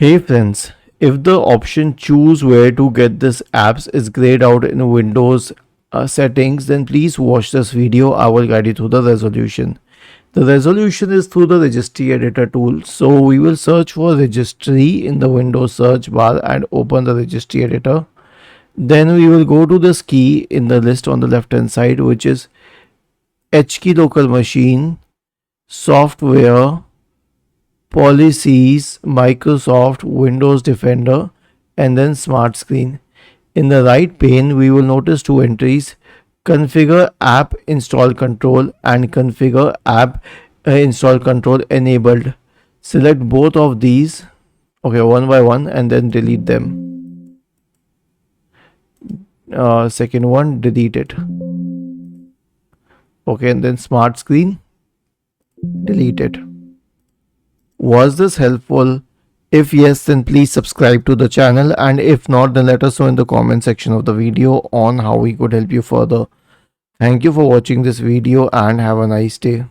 Hey friends, if the option choose where to get this apps is grayed out in Windows settings, then please watch this video. I will guide you through the resolution. The resolution is through the registry editor tool. So we will search for registry in the Windows search bar and open the registry editor. Then we will go to this key in the list on the left hand side, which is HKey local machine, software, policies, Microsoft, Windows Defender, and then Smart Screen. In the right pane, we will notice two entries: configure app install control and configure app install control enabled. Select both of these, okay, one by one, and then delete them. Second one, delete it. Okay, and then Smart Screen, delete it. Was this helpful? If yes, then please subscribe to the channel, and if not, then let us know in the comment section of the video on how we could help you further. Thank you for watching this video and have a nice day.